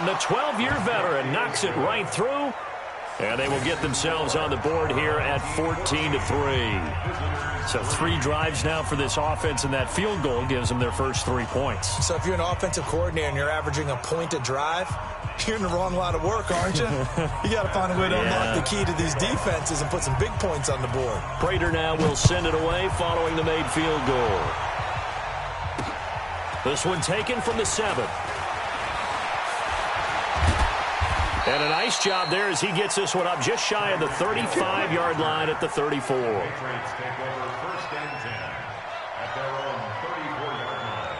the 12-year veteran knocks it right through. And they will get themselves on the board here at 14-3. So 3 drives now for this offense, and that field goal gives them their first 3 points. So if you're an offensive coordinator and you're averaging a point a drive, you're in the wrong line of work, aren't you? You got to find a way to unlock the key to these defenses and put some big points on the board. Prater now will send it away following the made field goal. This one taken from the 7. And a nice job there as he gets this one up just shy of the 35-yard line at the 34. Patriots take over 1st and 10 at their own 34-yard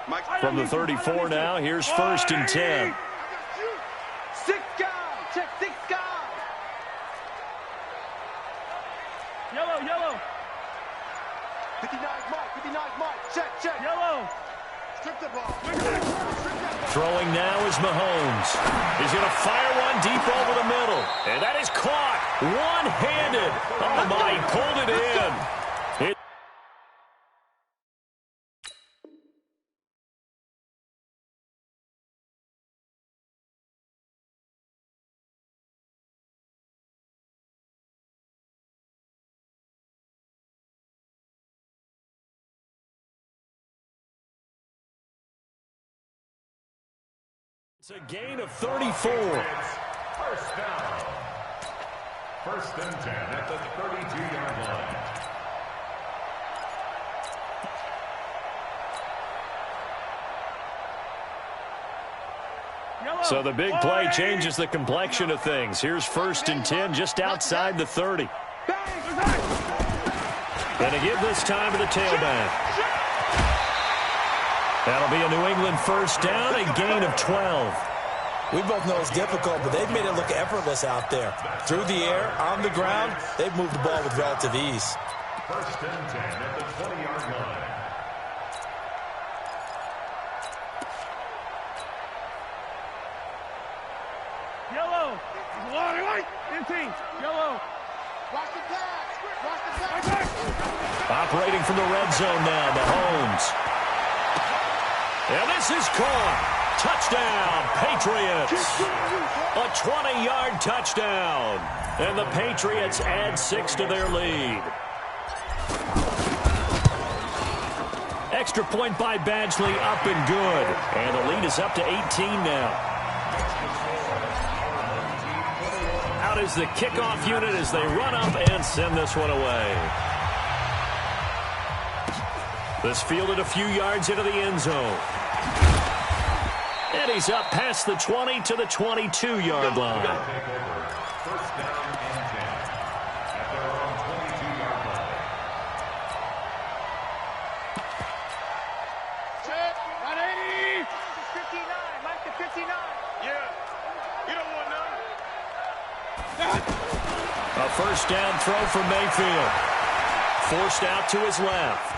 line. From the 34 now, here's 1st and 10. 6 guys. Check 6 guys. Yellow. 59 Mike. 59 Mike. Check. Yellow. Strip the ball. Throwing now is Mahomes. He's going to fire one deep over the middle. And that is caught one-handed. Oh, my, he pulled it in. It's a gain of 34. First down. 1st and 10 at the 32-yard line. So the big play changes the complexion of things. Here's 1st and 10 just outside the 30. And to give this time to the tailback. That'll be a New England first down, a gain of 12. We both know it's difficult, but they've made it look effortless out there. Through the air, on the ground, they've moved the ball with relative ease. 1st and 10 at the 20-yard line. Yellow. Empty. Yellow. Watch the pass. Operating from the red zone now, Mahomes. And this is caught. Touchdown, Patriots. A 20-yard touchdown. And the Patriots add 6 to their lead. Extra point by Badgley, up and good. And the lead is up to 18 now. Out is the kickoff unit as they run up and send this one away. This fielded a few yards into the end zone. And he's up past the 20 to the 22-yard line. First down and 10 at their own 22-yard line. Check. 180. 59. Mike the 59. Yeah. You don't want none. A first down throw for Mayfield. Forced out to his left.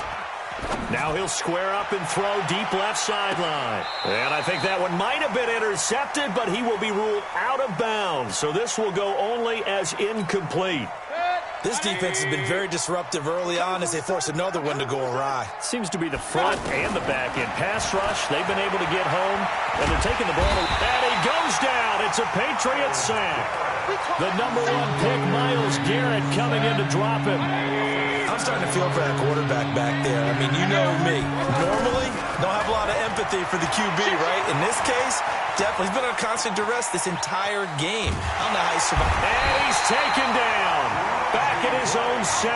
Now he'll square up and throw deep left sideline. And I think that one might have been intercepted, but he will be ruled out of bounds. So this will go only as incomplete. This defense has been very disruptive early on as they force another one to go awry. Seems to be the front and the back end. Pass rush, they've been able to get home, and they're taking the ball. And he goes down. It's a Patriot sack. The number 1 pick, Myles Garrett, coming in to drop him. I'm starting to feel for that quarterback back there. I mean, you know me. Normally, don't have a lot of empathy for the QB, right? In this case, definitely. He's been under constant duress this entire game. I don't know how he survived. And he's taken down. Back at his own 7.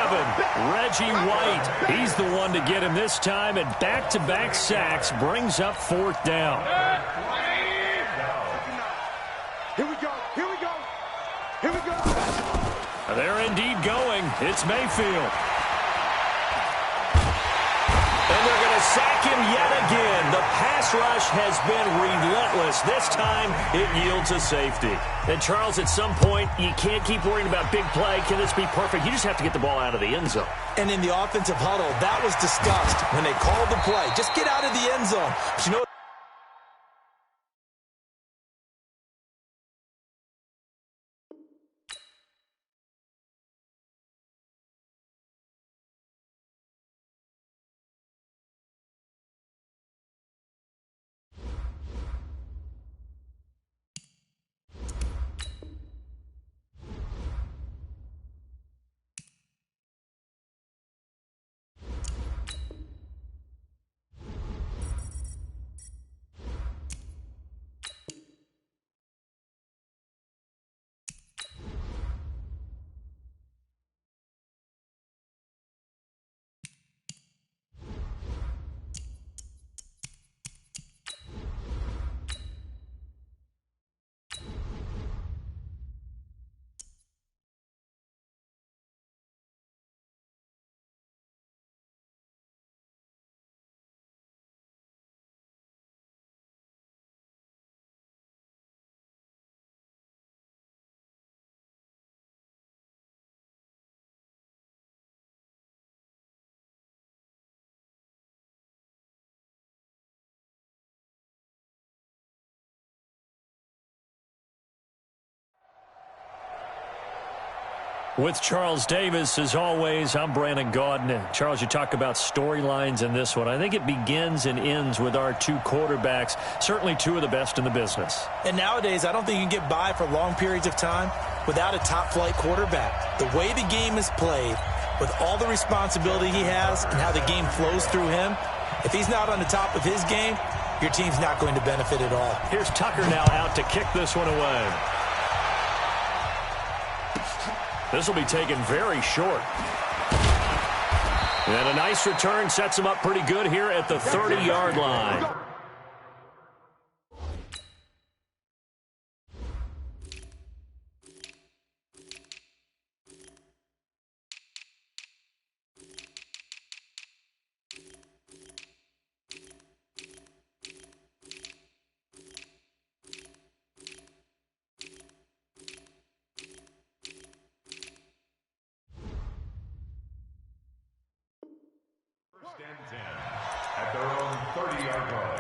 Reggie White. He's the one to get him this time, and back-to-back sacks brings up 4th down. Here we go. Here we go. Here we go. They're indeed going. It's Mayfield. And they're going to sack him yet again. The pass rush has been relentless. This time, it yields a safety. And, Charles, at some point, you can't keep worrying about big play. Can this be perfect? You just have to get the ball out of the end zone. And in the offensive huddle, that was discussed when they called the play. Just get out of the end zone. But you know With Charles Davis, as always, I'm Brandon Gaudin. Charles, you talk about storylines in this one. I think it begins and ends with our two quarterbacks, certainly two of the best in the business. And nowadays, I don't think you can get by for long periods of time without a top-flight quarterback. The way the game is played, with all the responsibility he has and how the game flows through him, if he's not on the top of his game, your team's not going to benefit at all. Here's Tucker now out to kick this one away. This will be taken very short. And a nice return sets him up pretty good here at the 30-yard line. At their own 30-yard line.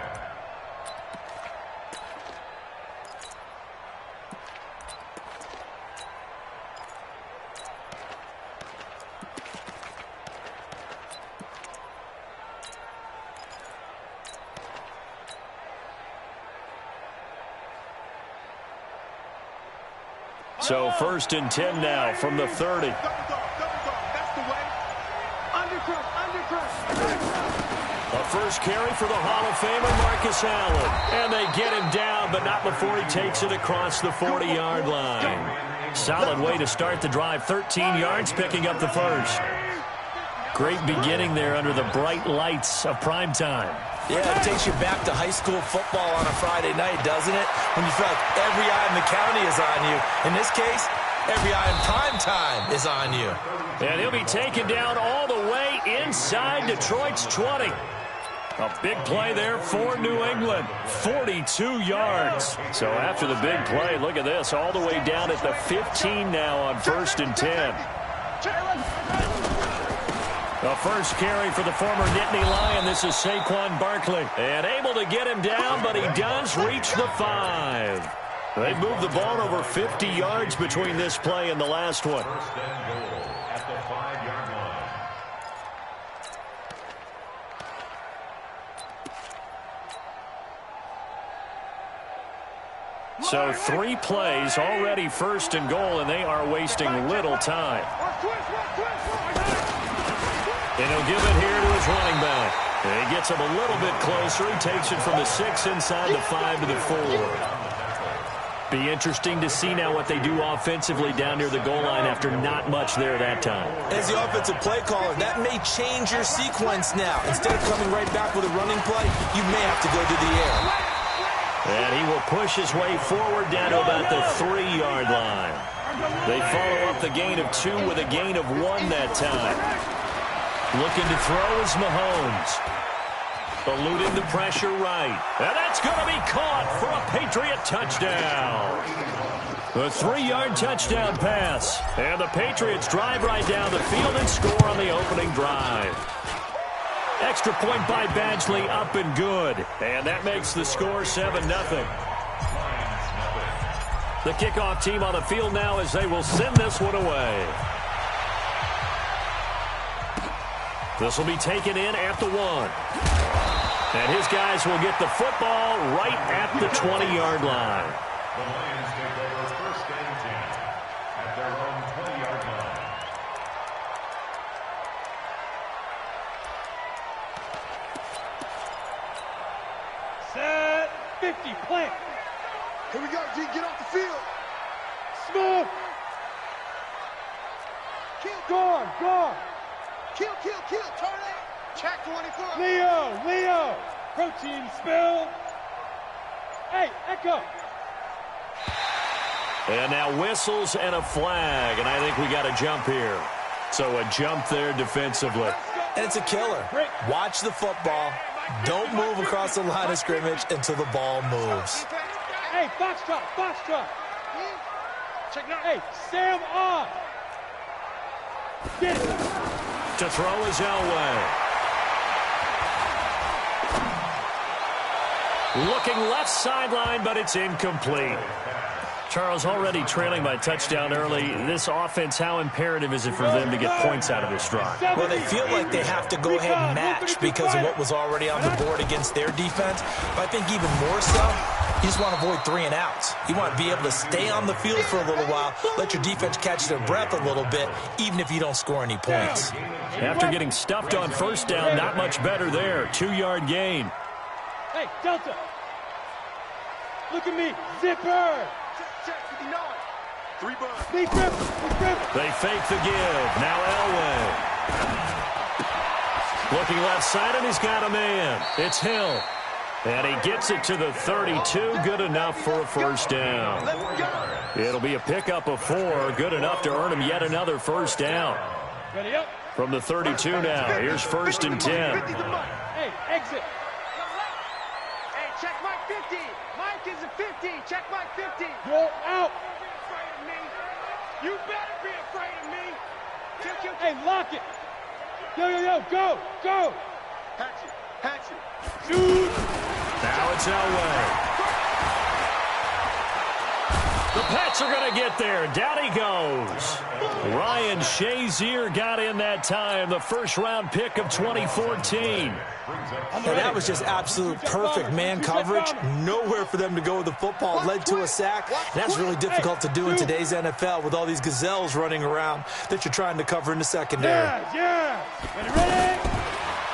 So 1st and 10 now from the 30. That's the way. A first carry for the Hall of Famer Marcus Allen. And they get him down, but not before he takes it across the 40-yard line. Solid way to start the drive. 13 yards, picking up the first. Great beginning there under the bright lights of primetime. Yeah, it takes you back to high school football on a Friday night, doesn't it? When you feel like every eye in the county is on you. In this case, every eye in prime time is on you. And he'll be taken down all the way inside Detroit's 20. A big play there for New England. 42 yards. So after the big play, look at this. All the way down at the 15 now on 1st and 10. The first carry for the former Nittany Lion. This is Saquon Barkley. And able to get him down, but he does reach the 5. They've moved the ball over 50 yards between this play and the last one. First and goal at the 5-yard line. So 3 plays, already 1st and goal, and they are wasting little time. And he'll give it here to his running back. And he gets him a little bit closer. He takes it from the 6 inside the 5 to the 4. Be interesting to see now what they do offensively down near the goal line after not much there that time. As the offensive play caller, that may change your sequence now. Instead of coming right back with a running play, you may have to go to the air. And he will push his way forward down to about the 3-yard line. They follow up the gain of 2 with a gain of 1 that time. Looking to throw is Mahomes. Eluding the pressure right. And that's going to be caught for a Patriot touchdown. A 3-yard touchdown pass. And the Patriots drive right down the field and score on the opening drive. Extra point by Badgley, up and good. And that makes the score 7-0. The kickoff team on the field now as they will send this one away. This will be taken in at the 1. And his guys will get the football right at the 20-yard line. The Lions take over 1st and 10 at their own 20-yard line. Set 50, plant. Here we go, G, get off the field. Smith. Gone. Kill, turn it. Check 24. Leo. Protein spill. Hey, Echo. And now whistles and a flag, and I think we got a jump here. So a jump there defensively. And it's a killer. Watch the football. Don't move across the line of scrimmage until the ball moves. Hey, Foxtrot. Check now. Hey, Sam on. Get it. To throw is Elway. Looking left sideline, but it's incomplete. Charles, already trailing by touchdown early. This offense, how imperative is it for them to get points out of this drive? Well, they feel like they have to go ahead and match because of what was already on the board against their defense. But I think even more so, you just want to avoid 3 and outs. You want to be able to stay on the field for a little while, let your defense catch their breath a little bit, even if you don't score any points. After getting stuffed on first down, not much better there. 2-yard gain. Hey, Delta. Look at me. Zipper. Check, 59. 3 bucks. They fake the give. Now Elway. Looking left side, and he's got a man. It's Hill. And he gets it to the 32. Good enough for a first down. It'll be a pickup of 4. Good enough to earn him yet another first down. Ready up. From the 32 now. Here's 1st and 10. Hey, exit. Hey, check Mike 50. Mike is a 50. Check Mike 50. Go out. You better be afraid of me. Kill. Hey, lock it. Yo, go. Hatchet. Shoot. Now it's Elway. The Pats are going to get there. Down he goes. Ryan Shazier got in that time, the first-round pick of 2014. And that was just absolute perfect man coverage. Nowhere for them to go with the football. Led to a sack. And that's really difficult to do in today's NFL with all these gazelles running around that you're trying to cover in the secondary. Yeah. Ready?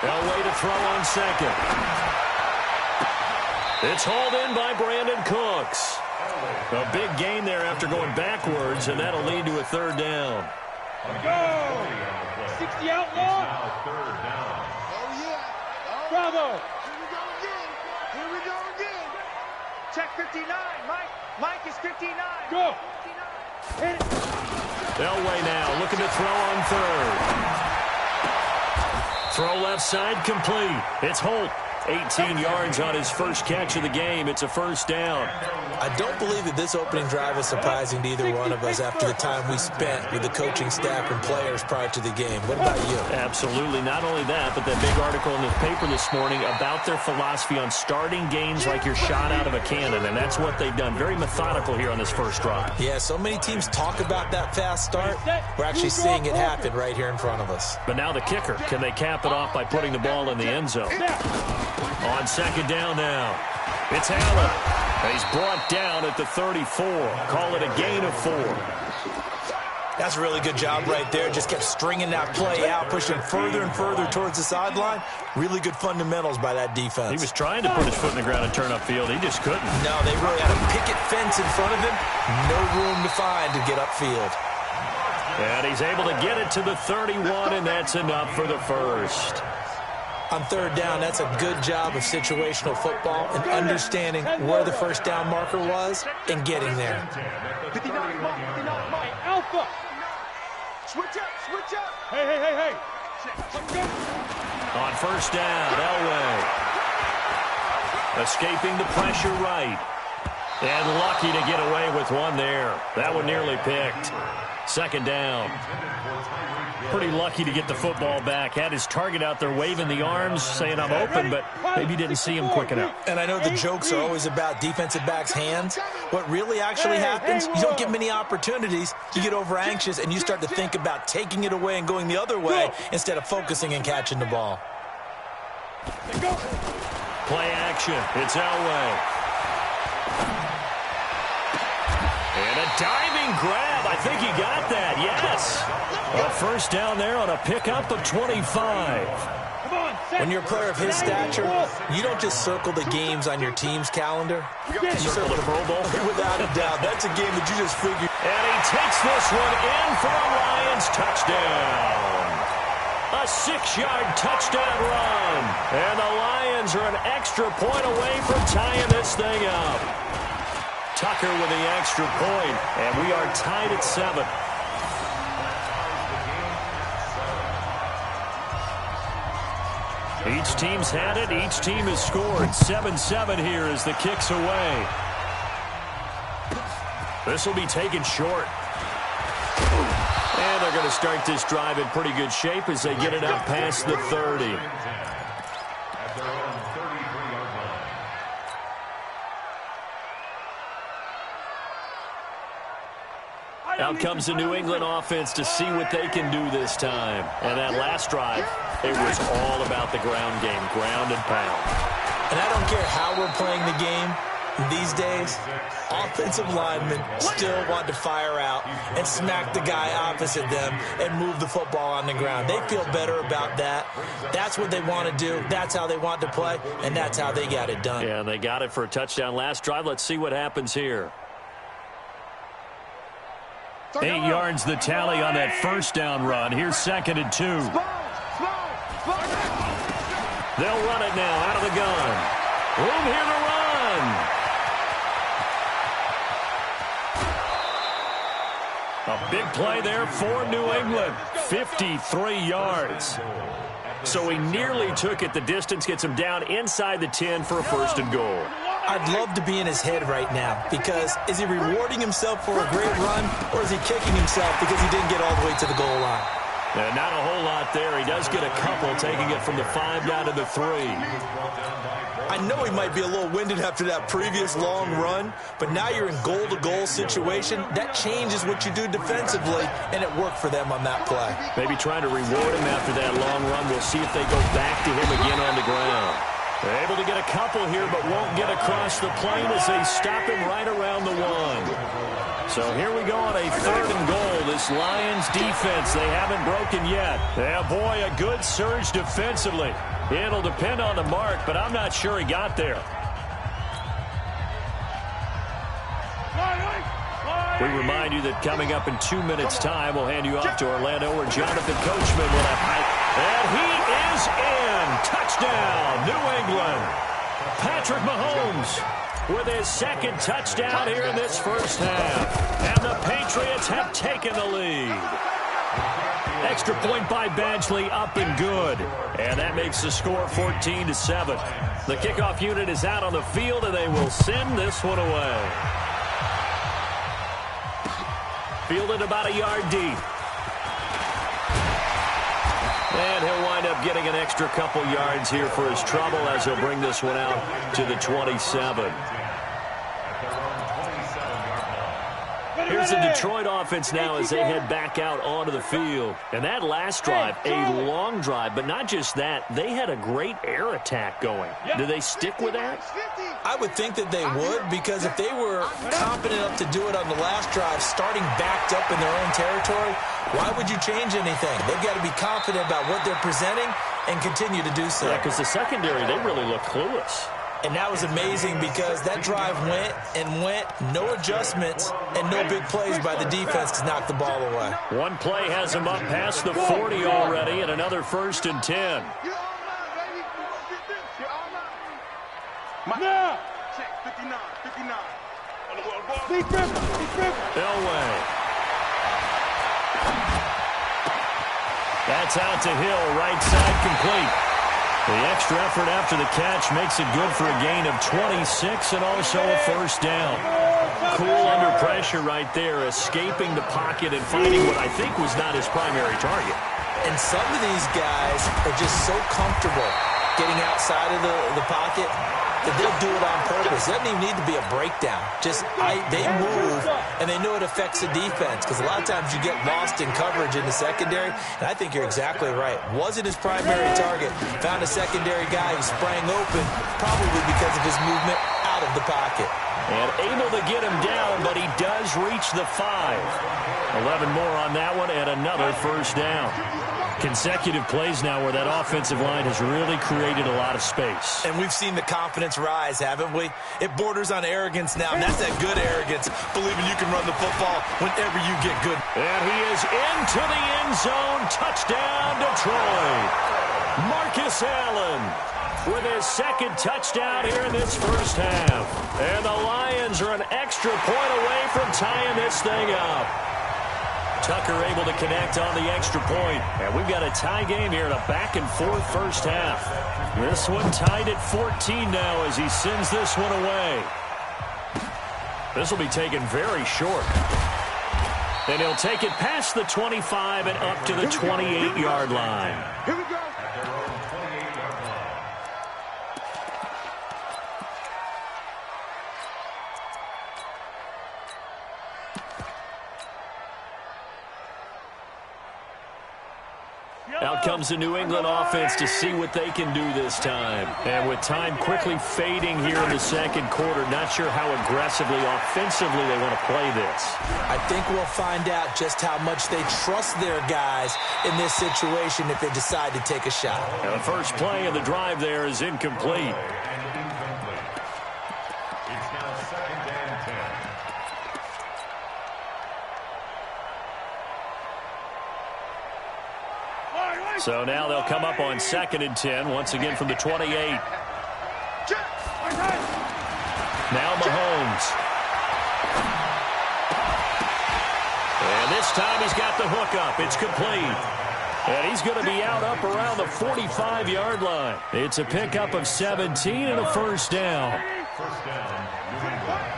Elway to throw on second. It's hauled in by Brandon Cooks. A big gain there after going backwards, and that'll lead to a 3rd down. Go. 60 outlaw. Oh, yeah. Bravo. Here we go again. Check 59. Mike is 59. Go. Hit it. Elway now looking to throw on 3rd. Throw left side complete. It's Holt. 18 yards on his first catch of the game. It's a first down. I don't believe that this opening drive is surprising to either one of us after the time we spent with the coaching staff and players prior to the game. What about you? Absolutely. Not only that, but that big article in the paper this morning about their philosophy on starting games like you're shot out of a cannon, and that's what they've done. Very methodical here on this first drive. Yeah, so many teams talk about that fast start. We're actually seeing it happen right here in front of us. But now the kicker. Can they cap it off by putting the ball in the end zone? On second down now. It's Allen. He's brought down at the 34. Call it a gain of 4. That's a really good job right there. Just kept stringing that play out, pushing further and further towards the sideline. Really good fundamentals by that defense. He was trying to put his foot in the ground and turn upfield. He just couldn't. No, they really had a picket fence in front of him. No room to find to get upfield. And he's able to get it to the 31, and that's enough for the first. On 3rd down, that's a good job of situational football and understanding where the first down marker was and getting there. 59 Mike. Hey, Alpha. Switch up. Hey. On first down, Elway. Escaping the pressure right. And lucky to get away with one there. That one nearly picked. 2nd down. Pretty lucky to get the football back. Had his target out there waving the arms, saying I'm open, but maybe didn't see him quick enough. And I know the jokes are always about defensive backs' hands. What really actually happens, you don't get many opportunities. You get over anxious, and you start to think about taking it away and going the other way instead of focusing and catching the ball. Play action. It's Elway. And a diving grab. I think he got that. Yes. A first down there on a pickup of 25. When you're a player of his stature, you don't just circle the games on your team's calendar. You Circle the Pro Bowl. Without a doubt. That's a game that you just figured. And he takes this one in for a Lions touchdown. A 6-yard touchdown run. And the Lions are an extra point away from tying this thing up. Tucker with the extra point, and we are tied at 7. Each team's had it. Each team has scored. 7-7 here as the kick's away. This will be taken short. And they're going to start this drive in pretty good shape as they get it out past the 30. Out comes the New England offense to see what they can do this time. And that last drive, it was all about the ground game, ground and pound. And I don't care how we're playing the game these days, offensive linemen still want to fire out and smack the guy opposite them and move the football on the ground. They feel better about that. That's what they want to do. That's how they want to play, and that's how they got it done. Yeah, and they got it for a touchdown last drive. Let's see what happens here. 8 yards the tally on that first down run. Here's 2nd and 2. They'll run it now out of the gun. Room here to run. A big play there for New England. 53 yards. So he nearly took it the distance, gets him down inside the 10 for a 1st and goal. I'd love to be in his head right now, because is he rewarding himself for a great run, or is he kicking himself because he didn't get all the way to the goal line? Not a whole lot there. He does get a couple, taking it from the 5 down to the 3. I know he might be a little winded after that previous long run, but now you're in goal-to-goal situation. That changes what you do defensively, and it worked for them on that play. Maybe trying to reward him after that long run. We'll see if they go back to him again on the ground. They're able to get a couple here, but won't get across the plane as they stop him right around the 1. So here we go on a 3rd and goal. This Lions defense, they haven't broken yet. Yeah, boy, a good surge defensively. It'll depend on the mark, but I'm not sure he got there. We remind you that coming up in 2 minutes' time, we'll hand you off to Orlando, where Jonathan Coachman will have height. And he is in. Touchdown, New England. Patrick Mahomes with his 2nd touchdown here in this first half. And the Patriots have taken the lead. Extra point by Badgley, up and good. And that makes the score 14-7. The kickoff unit is out on the field, and they will send this one away. Fielded about a yard deep. And he'll wind up getting an extra couple yards here for his trouble as he'll bring this one out to the 27. Here's the Detroit offense now as they head back out onto the field. And that last drive, a long drive, but not just that, they had a great air attack going. Do they stick with that? I would think that they would, because if they were confident enough to do it on the last drive, starting backed up in their own territory, why would you change anything? They've got to be confident about what they're presenting and continue to do so. Yeah, because the secondary, they really look clueless. And that was amazing, because that drive went and went, no adjustments, and no big plays by the defense to knock the ball away. One play has him up past the 40 already, and another 1st and 10. Now! Check, 59, 59. Elway. That's out to Hill, right side complete. The extra effort after the catch makes it good for a gain of 26 and also a 1st down. Cool under pressure right there, escaping the pocket and finding what I think was not his primary target. And some of these guys are just so comfortable getting outside of the pocket that they'll do it on purpose. It doesn't even need to be a breakdown. They move, and they know it affects the defense, because a lot of times you get lost in coverage in the secondary, and I think you're exactly right. Wasn't his primary target. Found a secondary guy who sprang open, probably because of his movement out of the pocket. And able to get him down, but he does reach the 5. 11 more on that one, and another 1st down. Consecutive plays now where that offensive line has really created a lot of space. And we've seen the confidence rise, haven't we? It borders on arrogance now, and that's that good arrogance, believing you can run the football whenever you get good. And he is into the end zone. Touchdown, Detroit. Marcus Allen with his 2nd touchdown here in this first half. And the Lions are an extra point away from tying this thing up. Tucker able to connect on the extra point. And we've got a tie game here in a back-and-forth first half. This one tied at 14 now as he sends this one away. This will be taken very short. And he'll take it past the 25 and up to the 28-yard line. Here we go. Out comes the New England offense to see what they can do this time. And with time quickly fading here in the second quarter, not sure how aggressively, offensively they want to play this. I think we'll find out just how much they trust their guys in this situation if they decide to take a shot. And the first play of the drive there is incomplete. It's now 2nd and 10. So now they'll come up on 2nd and 10, once again from the 28. Now Mahomes. And this time he's got the hook up. It's complete. And he's going to be out up around the 45-yard line. It's a pickup of 17 and a first down. First down, New England.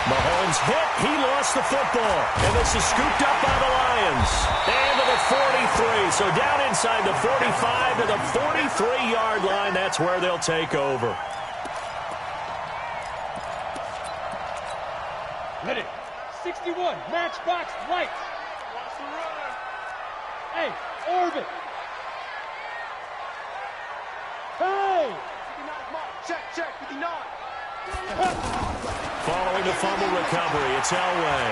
Mahomes hit. He lost the football. And this is scooped up by the Lions. And to the 43. So down inside the 45 to the 43-yard line. That's where they'll take over. Ready. 61. Matchbox right. Hey, Orbit. Hey. Check. 59. Following the fumble recovery, it's Elway.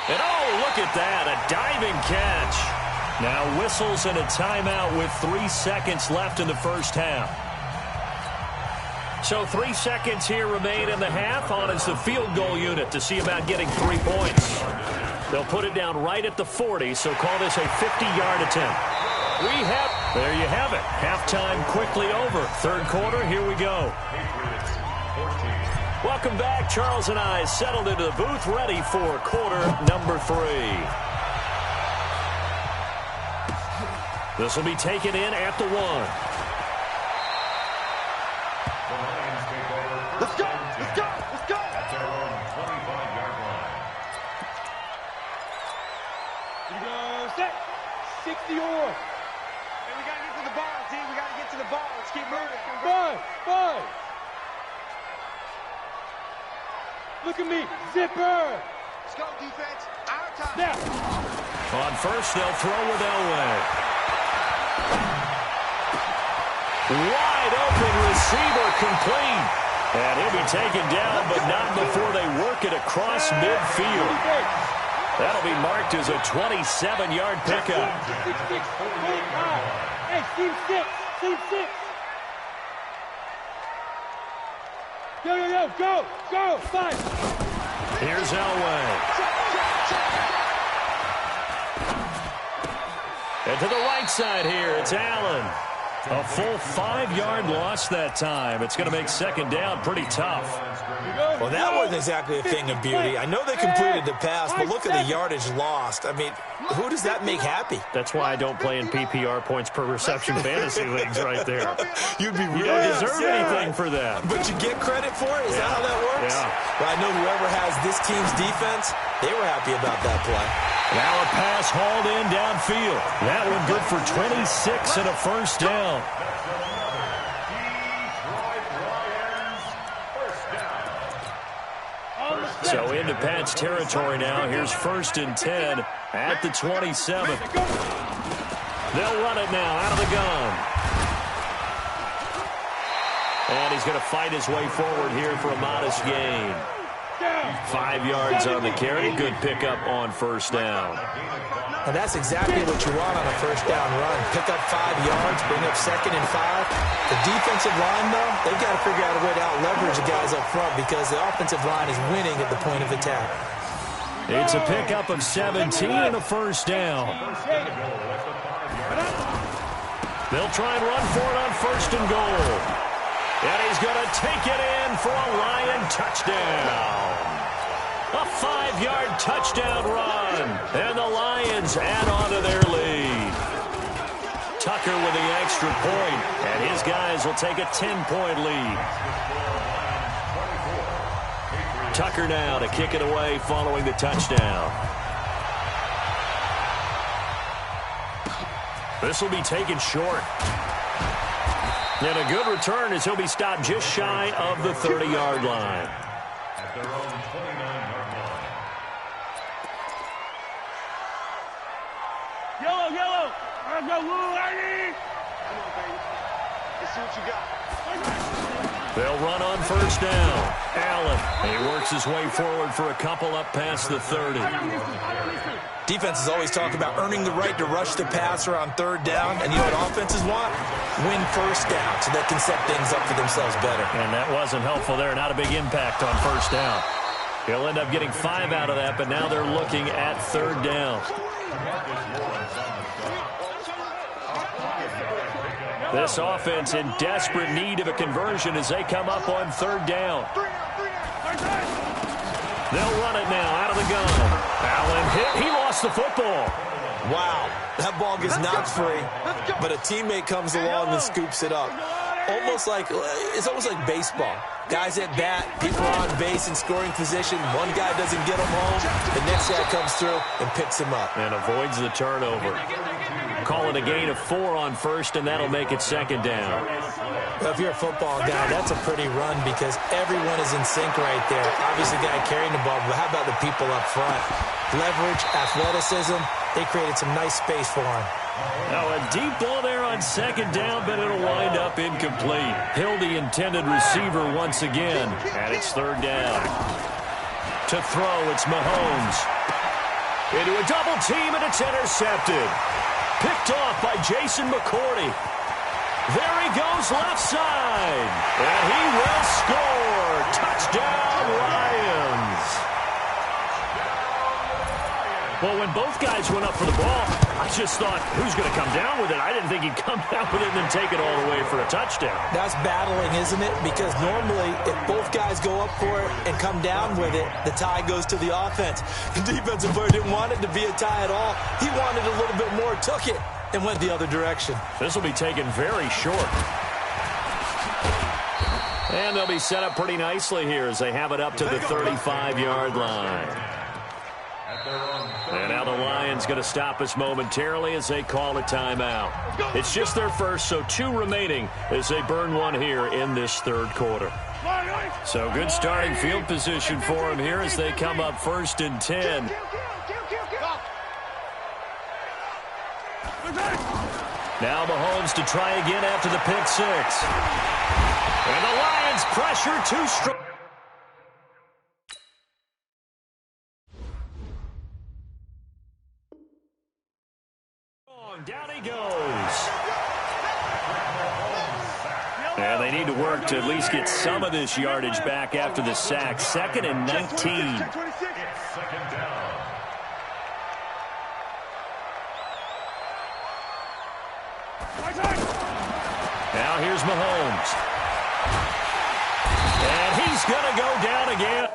And oh, look at that, a diving catch. Now whistles and a timeout with 3 seconds left in the first half. So 3 seconds here remain in the half. On is the field goal unit to see about getting 3 points. They'll put it down right at the 40, so call this a 50-yard attempt. There you have it. Halftime quickly over. Third quarter, here we go. Welcome back. Charles and I settled into the booth, ready for quarter number 3. This will be taken in at the 1. Let's go. At their own 25-yard line. You go set. 60 or. Hey, we got to get to the ball, team. We got to get to the ball. Let's keep moving. 5. Look at me. Zipper. Let's go, defense. Our time. Snap. On first, they'll throw with Elway. Wide open receiver complete. And he'll be taken down, but not before they work it across midfield. That'll be marked as a 27-yard pickup. 6. Hey, team 6. Go. 5. Here's Elway. And to the right side here, it's Allen. A full 5-yard loss that time. It's going to make second down pretty tough. Well, that wasn't exactly a thing of beauty. I know they completed the pass, but look at the yardage lost. I mean, who does that make happy? That's why I don't play in PPR points per reception fantasy leagues right there. You'd be You really don't deserve upset. anything for that. But you get credit for it? Is that how that works? Yeah. Well, I know whoever has this team's defense, they were happy about that play. Now a pass hauled in downfield. That one good for 26 and a first down. So into Pat's territory now. Here's 1st and 10 at the 27. They'll run it now out of the gun. And he's going to fight his way forward here for a modest gain. 5 yards on the carry. Good pickup on first down. And that's exactly what you want on a first down run. Pick up 5 yards, bring up 2nd and 5. The defensive line, though, they've got to figure out a way to out-leverage the guys up front because the offensive line is winning at the point of attack. It's a pickup of 17 and a first down. They'll try and run for it on 1st and goal. And he's going to take it in for a Lion touchdown. A 5-yard touchdown run. And the Lions add on to their lead. Tucker with the extra point, and his guys will take a 10-point lead. Tucker now to kick it away following the touchdown. This will be taken short. And a good return as he'll be stopped just shy of the 30-yard line. At their own 29-yard line. go, Lou, Lady! Come on, baby. Let's see what you got. They'll run on first down. Allen, he works his way forward for a couple up past the 30. Defenses always talk about earning the right to rush the passer on third down. And you know what offenses want? Win first down so they can set things up for themselves better. And that wasn't helpful there. Not a big impact on first down. He'll end up getting 5 out of that, but now they're looking at third down. This offense in desperate need of a conversion as they come up on third down. They'll run it now out of the gun. Allen hit. He lost the football. Wow, that ball gets knocked free, but a teammate comes along and scoops it up. It's almost like baseball. Guys at bat, people are on base in scoring position. One guy doesn't get him home. The next guy comes through and picks him up. And avoids the turnover. Call it a gain of 4 on first, and that'll make it second down. Well, if you're a football guy, that's a pretty run because everyone is in sync right there. Obviously, the guy carrying the ball, but how about the people up front? Leverage, athleticism, they created some nice space for him. Now a deep ball there on second down, but it'll wind up incomplete. Hill, the intended receiver once again, and it's third down. To throw, it's Mahomes. Into a double team, and it's intercepted. Picked off by Jason McCourty. There he goes left side. And he will score. Touchdown, Lions. Well, when both guys went up for the ball, I just thought, who's going to come down with it? I didn't think he'd come down with it and then take it all the way for a touchdown. That's battling, isn't it? Because normally, if both guys go up for it and come down with it, the tie goes to the offense. The defensive player didn't want it to be a tie at all. He wanted a little bit more, took it, and went the other direction. This will be taken very short. And they'll be set up pretty nicely here as they have it up to the 35-yard line. And now the Lions going to stop us momentarily as they call a timeout. It's just their first, so 2 remaining as they burn one here in this third quarter. So good starting field position for them here as they come up 1st and 10. Now Mahomes to try again after the pick 6. And the Lions pressure too strong. Down he goes. And they need to work to at least get some of this yardage back after the sack. 2nd and 19. Now here's Mahomes. And he's going to go down again.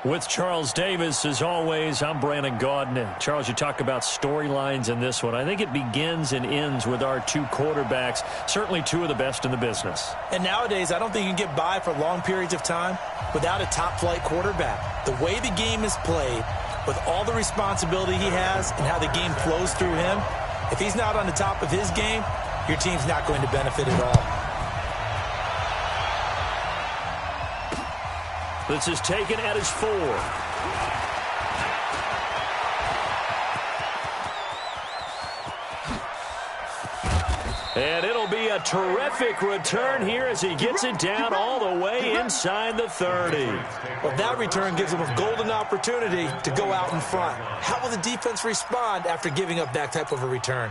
With Charles Davis, as always, I'm Brandon Gaudin. Charles, you talk about storylines in this one. I think it begins and ends with our 2 quarterbacks, certainly 2 of the best in the business. And nowadays, I don't think you can get by for long periods of time without a top-flight quarterback. The way the game is played, with all the responsibility he has and how the game flows through him, if he's not on the top of his game, your team's not going to benefit at all. This is taken at his 4. And it'll be a terrific return here as he gets it down all the way inside the 30. Well, that return gives him a golden opportunity to go out in front. How will the defense respond after giving up that type of a return?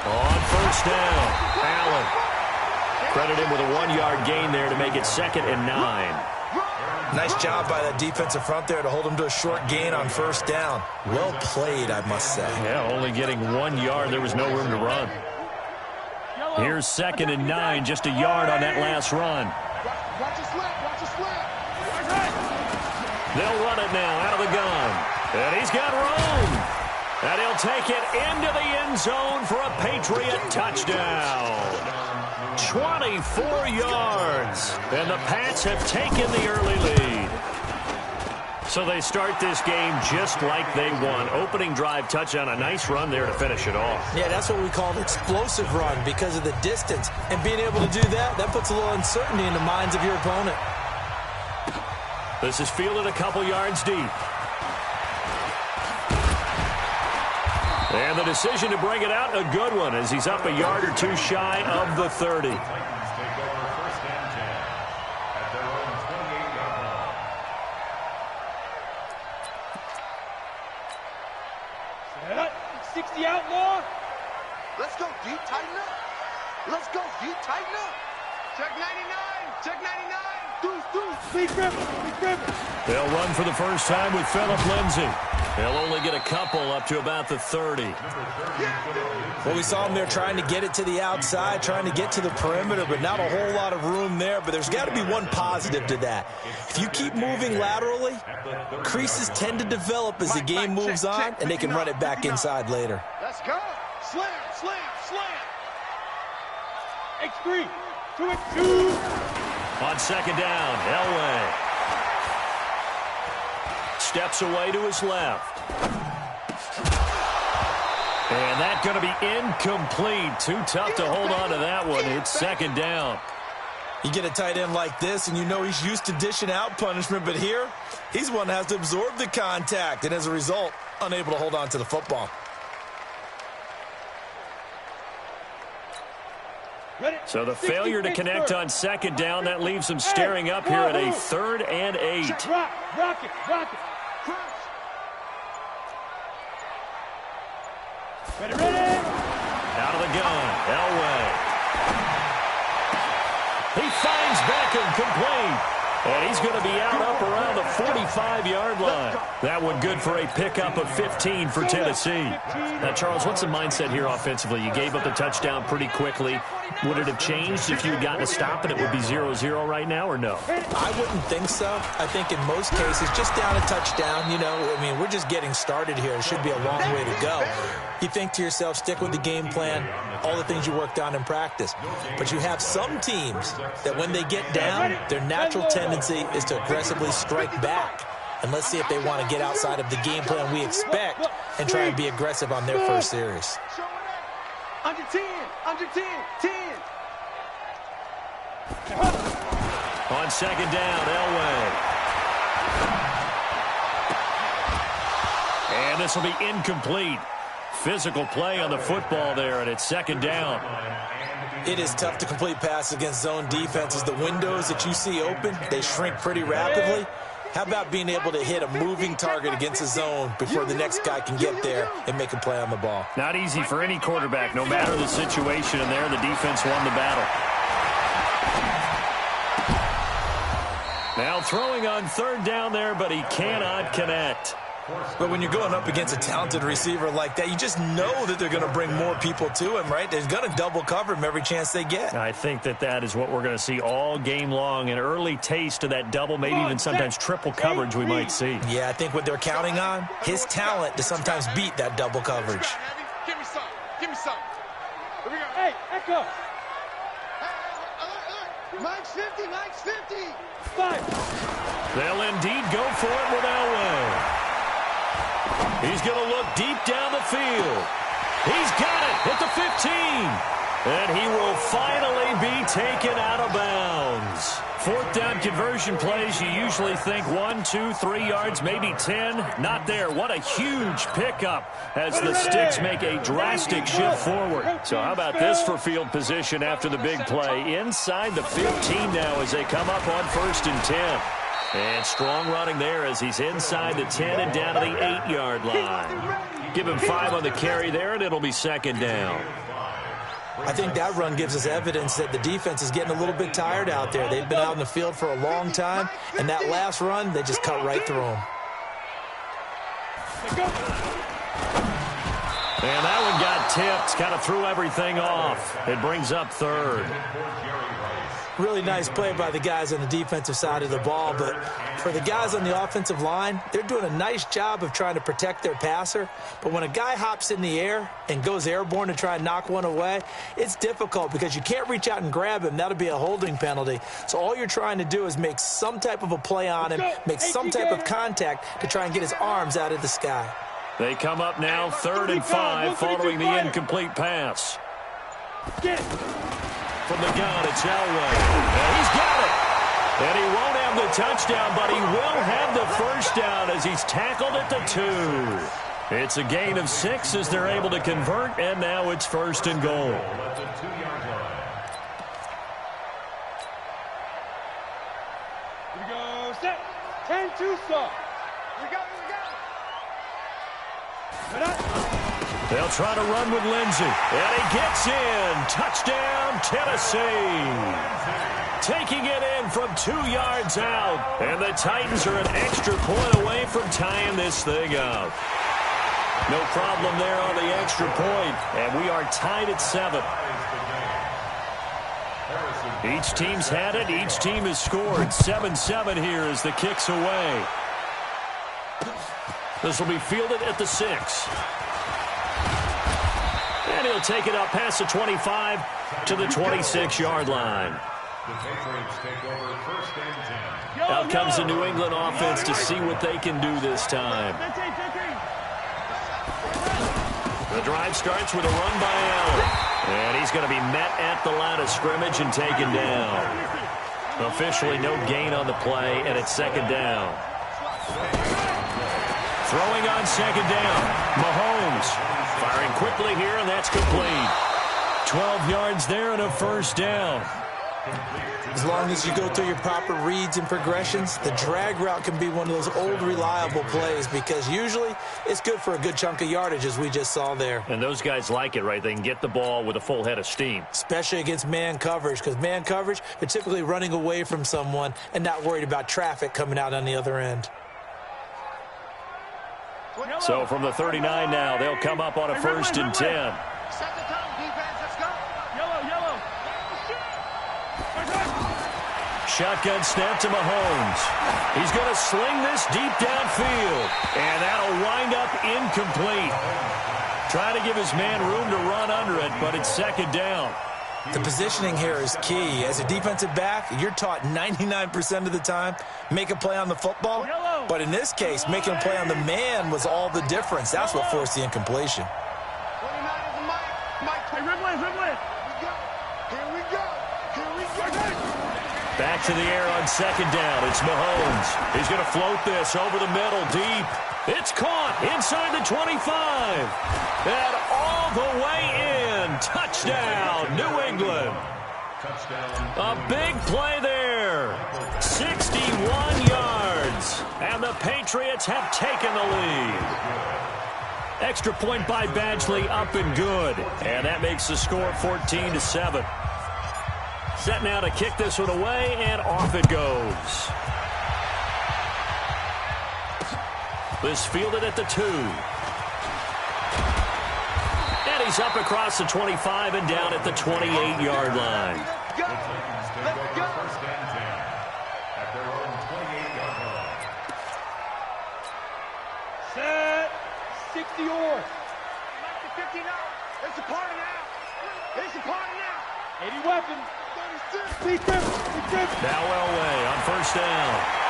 On first down, Allen. Credit him with a 1-yard gain there to make it 2nd and 9. Nice job by that defensive front there to hold him to a short gain on first down. Well played, I must say. Yeah, only getting 1 yard. There was no room to run. Here's 2nd and 9, just a yard on that last run. Watch your slap, watch your slap. They'll run it now out of the gun. And he's got room. And he'll take it into the end zone for a Patriot touchdown. 24 yards. And the Pats have taken the early lead. So they start this game just like they won. Opening drive touchdown, a nice run there to finish it off. Yeah, that's what we call an explosive run because of the distance. And being able to do that, that puts a little uncertainty in the minds of your opponent. This is fielded a couple yards deep. And the decision to bring it out, a good one, as he's up a yard or two shy of the 30. Take over 1st and 10 at their own 28-yard line. Set up. 60 outlaw. Let's go deep, tighten up. Let's go deep, tighten up. Check 99, check 99. Deuce. Please grip it. They'll run for the first time with Phillip Lindsay. They'll only get a couple up to about the 30. Well, we saw him there trying to get it to the outside, trying to get to the perimeter, but not a whole lot of room there. But there's got to be one positive to that. If you keep moving laterally, creases tend to develop as the game moves on, and they can run it back inside later. Let's go. Slam. X3. 2-2. On 2nd down, Elway steps away to his left. And that's going to be incomplete. Too tough to hold on to that one. It's 2nd down. You get a tight end like this, and you know he's used to dishing out punishment, but here, he's one that has to absorb the contact, and as a result, unable to hold on to the football. So the failure to connect on 2nd down, that leaves him staring up here at a 3rd and 8. Rock it. Ready. Out of the gun, Elway. He finds Beckham complete. And he's going to be out up around the 45-yard line. That one good for a pickup of 15 for Tennessee. Now, Charles, what's the mindset here offensively? You gave up the touchdown pretty quickly. Would it have changed if you had gotten a stop and it would be 0-0 right now, or no? I wouldn't think so. I think in most cases, just down a touchdown, we're just getting started here. It should be a long way to go. You think to yourself, stick with the game plan, all the things you worked on in practice. But you have some teams that when they get down, their natural tendency is to aggressively strike back. And let's see if they want to get outside of the game plan we expect and try and be aggressive on their first series. Under 10. On 2nd down, Elway. And this will be incomplete. Physical play on the football there, and it's 2nd down. It is tough to complete passes against zone defenses. The windows that you see open, they shrink pretty rapidly. How about being able to hit a moving target against a zone before the next guy can get there and make a play on the ball? Not easy for any quarterback, no matter the situation, and there the defense won the battle. Now throwing on 3rd down there, but he cannot connect. But when you're going up against a talented receiver like that, you just know that they're going to bring more people to him, right? They're going to double cover him every chance they get. I think that is what we're going to see all game long. An early taste of that double, maybe even sometimes triple coverage we might see. Yeah, I think what they're counting on, his talent to sometimes beat that double coverage. Give me some. Give me some. Here we go. Hey, Echo. Mike's 50. Mike's 50. 5. They'll indeed go for it with Elway. He's going to look deep down the field. He's got it at the 15. And he will finally be taken out of bounds. Fourth down conversion plays, you usually think 1, 2, 3 yards, maybe 10. Not there. What a huge pickup as the Sticks make a drastic shift forward. So how about this for field position after the big play? Inside the 15 now as they come up on 1st and 10. And strong running there as he's inside the 10 and down to the 8-yard line. Give him 5 on the carry there, and it'll be 2nd down. I think that run gives us evidence that the defense is getting a little bit tired out there. They've been out in the field for a long time, and that last run, they just cut right through them. And that one got tipped, kind of threw everything off. It brings up 3rd. Really nice play by the guys on the defensive side of the ball, but for the guys on the offensive line, they're doing a nice job of trying to protect their passer. But when a guy hops in the air and goes airborne to try and knock one away, it's difficult because you can't reach out and grab him. That'll be a holding penalty. So all you're trying to do is make some type of a play on him, make some type of contact to try and get his arms out of the sky. They come up now 3rd and 5 following the incomplete pass. From the gun, it's Elway. And he's got it. And he won't have the touchdown, but he will have the 1st down as he's tackled at the 2. It's a gain of 6 as they're able to convert, and now it's 1st and goal. Here we go. Set. 10-2 stop. Here we go. They'll try to run with Lindsey. And he gets in. Touchdown, Tennessee. Taking it in from 2 yards out. And the Titans are an extra point away from tying this thing up. No problem there on the extra point. And we are tied at 7. Each team's had it. Each team has scored. 7-7 here as the kick's away. This will be fielded at the 6. And he'll take it up past the 25 to the 26-yard line. Out comes the New England offense to see what they can do this time. The drive starts with a run by Allen. And he's going to be met at the line of scrimmage and taken down. Officially no gain on the play, and it's 2nd down. Throwing on 2nd down. Mahomes firing quickly here, and that's complete. 12 yards there and a 1st down. As long as you go through your proper reads and progressions, the drag route can be one of those old reliable plays because usually it's good for a good chunk of yardage as we just saw there. And those guys like it, right? They can get the ball with a full head of steam. Especially against man coverage because man coverage, they're typically running away from someone and not worried about traffic coming out on the other end. So from the 39 now, they'll come up on a 1st and 10. Set the tone, defense. Let's go. Yellow. Shotgun snap to Mahomes. He's going to sling this deep downfield. And that'll wind up incomplete. Trying to give his man room to run under it, but it's 2nd down. The positioning here is key. As a defensive back, you're taught 99% of the time, make a play on the football. But in this case, making a play on the man was all the difference. That's what forced the incompletion. 29 is Mike. Hey, Ridley. Here we go. Back to the air on 2nd down. It's Mahomes. He's going to float this over the middle deep. It's caught inside the 25. And all the way in. Touchdown, New England. A big play there. 61 yards. And the Patriots have taken the lead. Extra point by Badgley, up and good. And that makes the score 14-7. Set now to kick this one away, and off it goes. This fielded at the 2. And he's up across the 25 and down at the 28-yard line. Let's go. First and 10 at their own 28-yard line. Set. 60 or. 59. It's a party now. It's a party now. 80 weapon. 36. Now Elway on first down.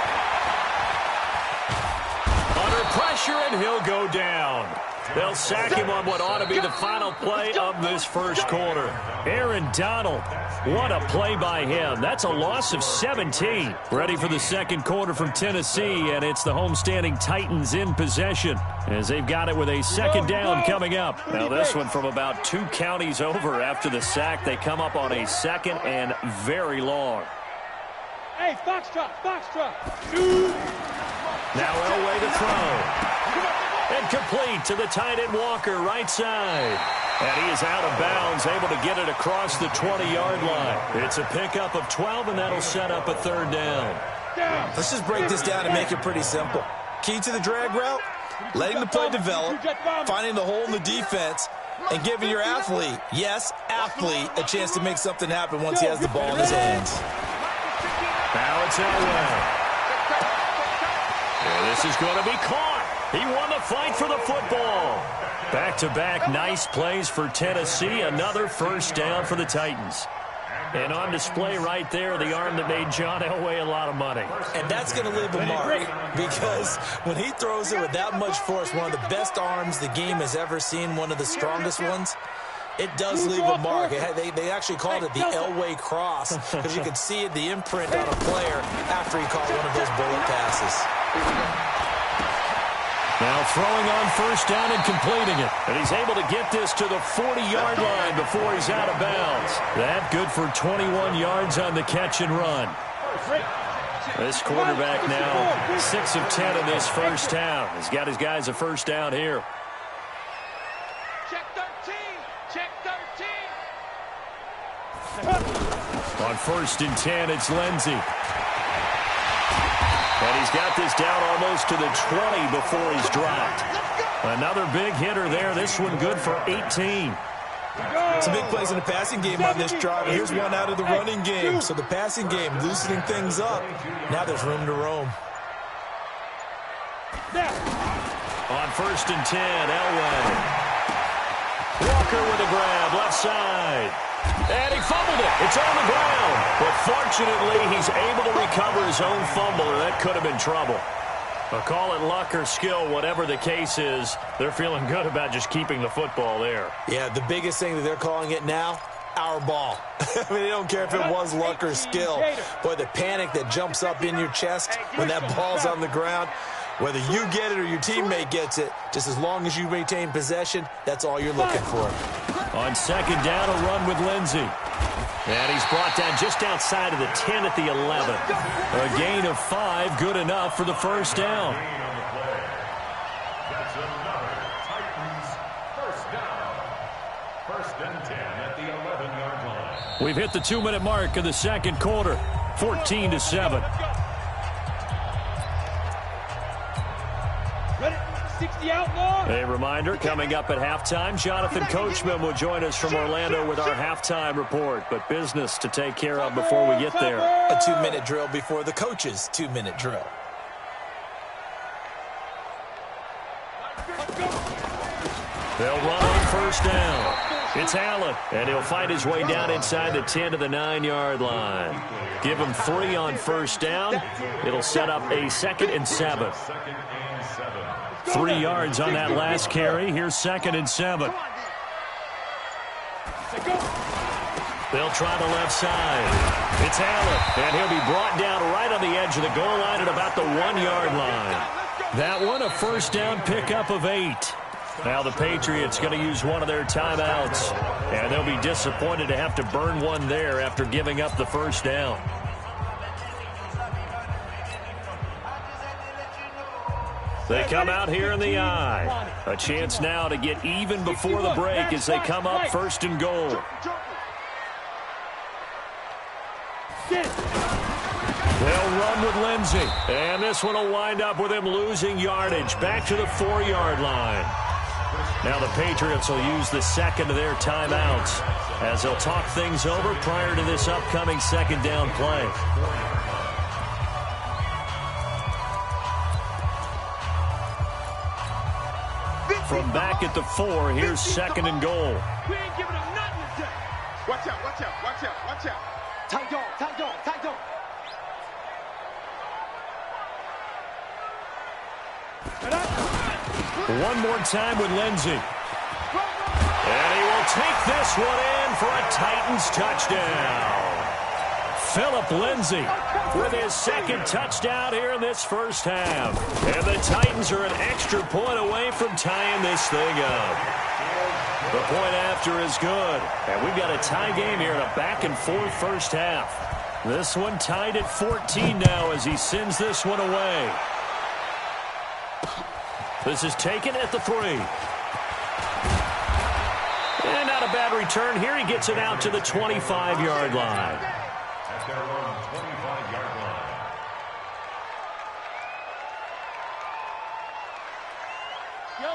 Under pressure, and he'll go down. They'll sack him on what ought to be the final play of this first quarter. Aaron Donald, what a play by him. That's a loss of 17. Ready for the second quarter from Tennessee, and it's the homestanding Titans in possession as they've got it with a second down coming up. Now this one from about 2 counties over after the sack. They come up on a second and very long. Hey, Foxtrot. Now Elway to throw. And complete to the tight end Walker, right side. And he is out of bounds, able to get it across the 20-yard line. It's a pickup of 12, and that'll set up a third down. Let's just break this down and make it pretty simple. Key to the drag route, letting the play develop, finding the hole in the defense, and giving your athlete, yes, athlete, a chance to make something happen once he has the ball in his hands. Now it's Elway. And this is going to be caught. He won the fight for the football. Back-to-back nice plays for Tennessee. Another first down for the Titans. And on display right there, the arm that made John Elway a lot of money. And that's going to leave a mark because when he throws it with that much force, one of the best arms the game has ever seen, one of the strongest ones, it does leave a mark. They actually called it the Elway cross because you could see the imprint on a player after he caught one of those bullet passes. Now throwing on first down and completing it. And he's able to get this to the 40-yard line before he's out of bounds. That good for 21 yards on the catch and run. This quarterback now 6 of 10 in this first down. He's got his guys a first down here. Check 13. Check 13. On first and 10, it's Lindsey. And he's got this down almost to the 20 before he's dropped. Another big hitter there. This one good for 18. Some big plays in the passing game on this drive. Here's one out of the running game. So the passing game loosening things up. Now there's room to roam. On first and 10, Elway. Walker with a grab, left side. And he fumbled it. It's on the ground. But fortunately, he's able to recover his own fumble, or that could have been trouble. But call it luck or skill, whatever the case is, they're feeling good about just keeping the football there. Yeah, the biggest thing that they're calling it now, our ball. I mean, they don't care if it was luck or skill. Boy, the panic that jumps up in your chest when that ball's on the ground, whether you get it or your teammate gets it, just as long as you maintain possession, that's all you're looking for. On second down, a run with Lindsey. And he's brought down just outside of the 10 at the 11. A gain of 5, good enough for the first down. That's another Titans first down. First and 10 at the 11-yard line. We've hit the 2-minute mark of the second quarter, 14-7. Ready? 60 outlaw. A reminder, coming up at halftime, Jonathan Coachman will join us from Orlando with our halftime report. But business to take care of before we get there. A 2-minute drill before the coach's 2-minute drill. They'll run on first down. It's Allen, and he'll fight his way down inside the 10 to the 9-yard line. Give him 3 on first down. It'll set up a 2nd and 7. 3 yards on that last carry. Here's 2nd and 7. They'll try the left side. It's Allen, and he'll be brought down right on the edge of the goal line at about the 1-yard line. That one, a first down pickup of 8. Now the Patriots going to use one of their timeouts, and they'll be disappointed to have to burn one there after giving up the first down. They come out here in the eye. A chance now to get even before the break as they come up first and goal. They'll run with Lindsey. And this one will wind up with him losing yardage back to the 4-yard line. Now the Patriots will use the second of their timeouts as they'll talk things over prior to this upcoming second down play. From back at the 4, here's second and goal. We ain't giving them nothing today. Watch out, watch out, watch out, watch out. Tight dog, tight dog, tight dog. One more time with Lindsey. And he will take this one in for a Titans touchdown. Phillip Lindsey with his second touchdown here in this first half. And the Titans are an extra point away from tying this thing up. The point after is good. And we've got a tie game here in a back-and-forth first half. This one tied at 14 now as he sends this one away. This is taken at the 3. And not a bad return here. He gets it out to the 25-yard line. At their own 25-yard line.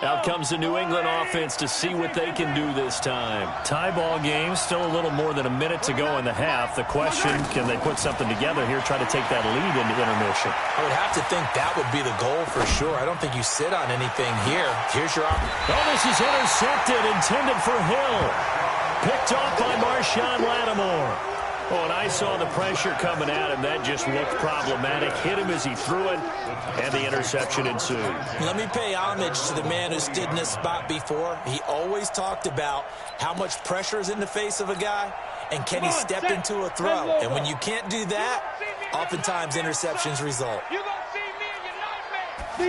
Out comes the New England offense to see what they can do this time. Tie ball game, still a little more than a minute to go in the half. The question, can they put something together here, try to take that lead into intermission? I would have to think that would be the goal for sure. I don't think you sit on anything here. Here's your opportunity. Oh, this is intercepted, intended for Hill. Picked off by Marshawn Lattimore. Oh, and I saw the pressure coming at him. That just looked problematic. Hit him as he threw it, and the interception ensued. Let me pay homage to the man who stood in this spot before. He always talked about how much pressure is in the face of a guy, and can he step into a throw? And when you can't do that, oftentimes interceptions result. You're going to see me in your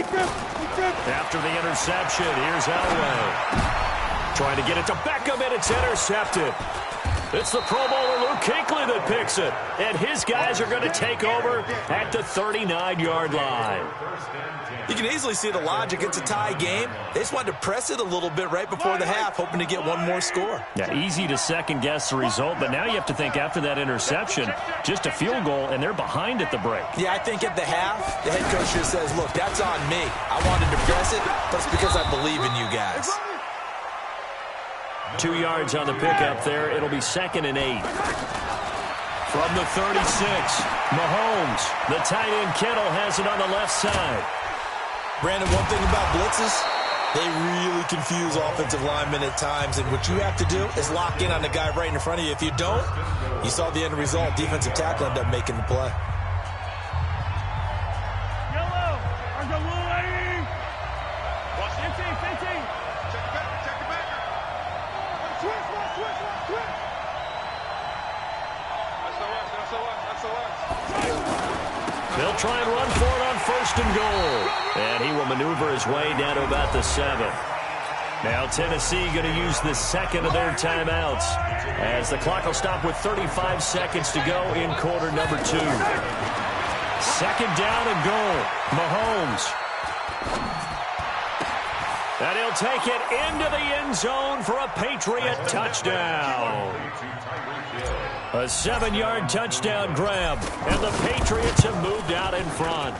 nightmare. After the interception, here's Elway. Trying to get it to Beckham, and it's intercepted. It's the Pro Bowler Luke Kuechly that picks it. And his guys are going to take over at the 39-yard line. You can easily see the logic. It's a tie game. They just wanted to press it a little bit right before the half, hoping to get one more score. Yeah, easy to second-guess the result, but now you have to think after that interception, just a field goal, and they're behind at the break. Yeah, I think at the half, the head coach just says, look, that's on me. I wanted to press it, but it's because I believe in you guys. 2 yards on the pickup there. It'll be second and 8. From the 36, Mahomes. The tight end Kittle has it on the left side. Brandon, one thing about blitzes, they really confuse offensive linemen at times, and what you have to do is lock in on the guy right in front of you. If you don't, you saw the end result. Defensive tackle ended up making the play. Yellow. There's a little lady. Watch 15. Check the back, check the back. Switch. That's the West. They'll try and run for it on first and goal. And he will maneuver his way down to about the 7. Now Tennessee going to use the second of their timeouts as the clock will stop with 35 seconds to go in quarter number 2. Second down and goal. Mahomes. And he'll take it into the end zone for a Patriot touchdown. A 7-yard touchdown grab, and the Patriots have moved out in front.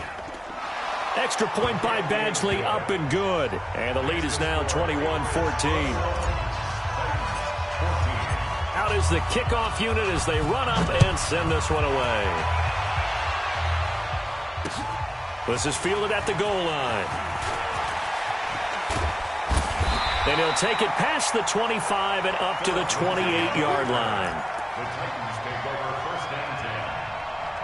Extra point by Badgley, up and good. And the lead is now 21-14. Out is the kickoff unit as they run up and send this one away. This is fielded at the goal line. And he'll take it past the 25 and up to the 28-yard line. The Titans take over first and 10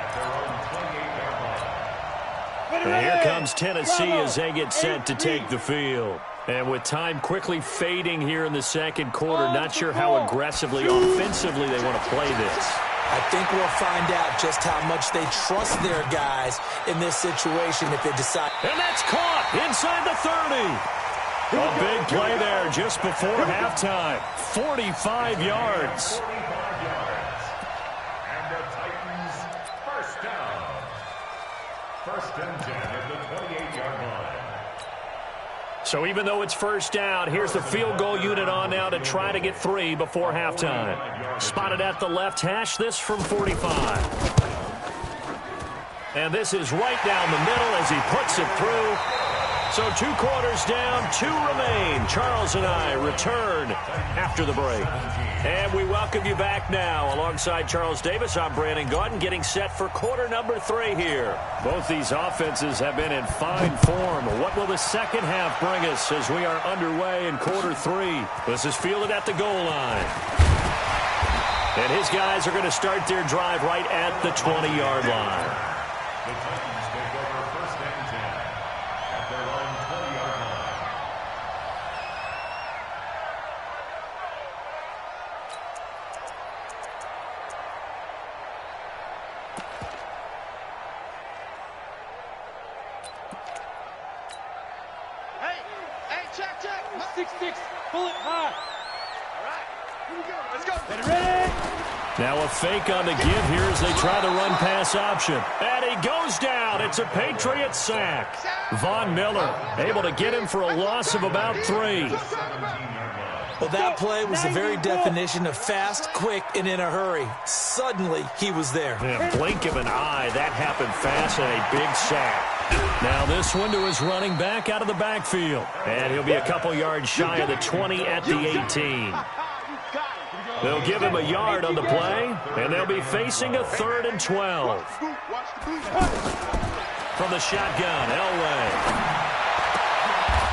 at their own 28-yard line. And here comes Tennessee as they get set to take the field. And with time quickly fading here in the second quarter, not sure how aggressively, offensively they want to play this. I think we'll find out just how much they trust their guys in this situation if they decide. And that's caught inside the 30. A big play there just before halftime. 45 yards. 45 yards. And the Titans first down. First and 10 at the 28-yard line. So even though it's first down, here's the field goal unit on now to try to get 3 before halftime. Spotted at the left hash, this from 45. And this is right down the middle as he puts it through. So 2 quarters down, 2 remain. Charles and I return after the break. And we welcome you back now. Alongside Charles Davis, I'm Brandon Gaudin, getting set for quarter number 3 here. Both these offenses have been in fine form. What will the second half bring us as we are underway in quarter 3? This is fielded at the goal line. And his guys are going to start their drive right at the 20-yard line. The Titans take over 1st and 10 at their own 20-yard line. Hey, check. 6-6, pull it high. All right, here we go. Let's go. Ready? Now a fake on the give here as they try the run-pass option. And he goes down. It's a Patriot sack. Von Miller able to get him for a loss of about 3. Well, that play was the very definition of fast, quick, and in a hurry. Suddenly, he was there. Yeah, blink of an eye. That happened fast and a big sack. Now this one to his running back out of the backfield. And he'll be a couple yards shy of the 20 at the 18. They'll give him a yard on the play, and they'll be facing a 3rd and 12. From the shotgun, Elway.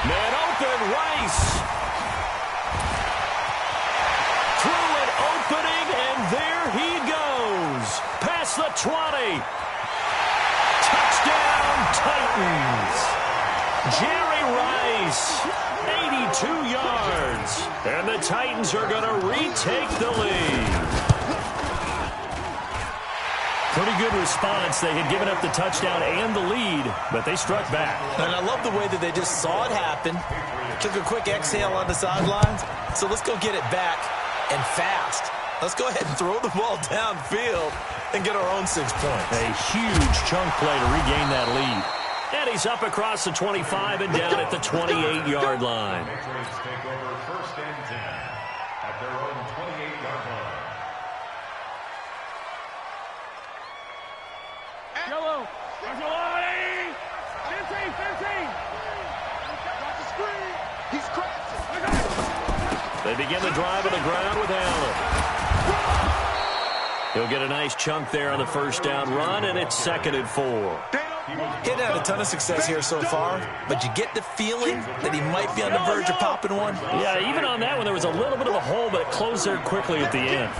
Man open, Rice. Through an opening, and there he goes. Past the 20. Touchdown, Titans. Jerry Rice, 82 yards. And the Titans are going to retake the lead. Pretty good response. They had given up the touchdown and the lead, but they struck back. And I love the way that they just saw it happen, took a quick exhale on the sidelines. So let's go get it back, and fast. Let's go ahead and throw the ball downfield and get our own 6 points. A huge chunk play to regain that lead. And he's up across the 25 and down at the 28-yard line. Patriots take over 1st and 10 at their own 28-yard line. Yellow. Marjolani. 15. Got the screen. He's crashing. They begin the drive on the ground with Allen. He'll get a nice chunk there on the 1st down run, and it's 2nd and 4. He hadn't had a ton of success here so far, but you get the feeling that he might be on the verge of popping one. Yeah, even on that one, there was a little bit of a hole, but it closed there quickly at the end.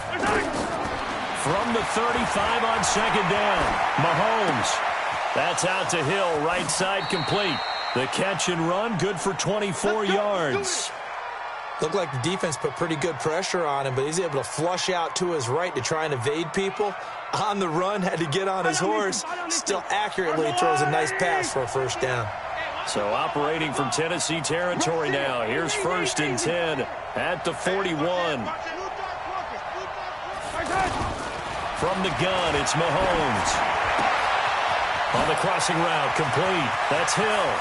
From the 35 on 2nd down, Mahomes. That's out to Hill, right side complete. The catch and run, good for 24 yards. Looked like the defense put pretty good pressure on him, but he's able to flush out to his right to try and evade people. On the run, had to get on his horse. Still accurately throws a nice pass for a 1st down. So operating from Tennessee territory now. Here's 1st and 10 at the 41. From the gun, it's Mahomes. On the crossing route, complete. That's Hill.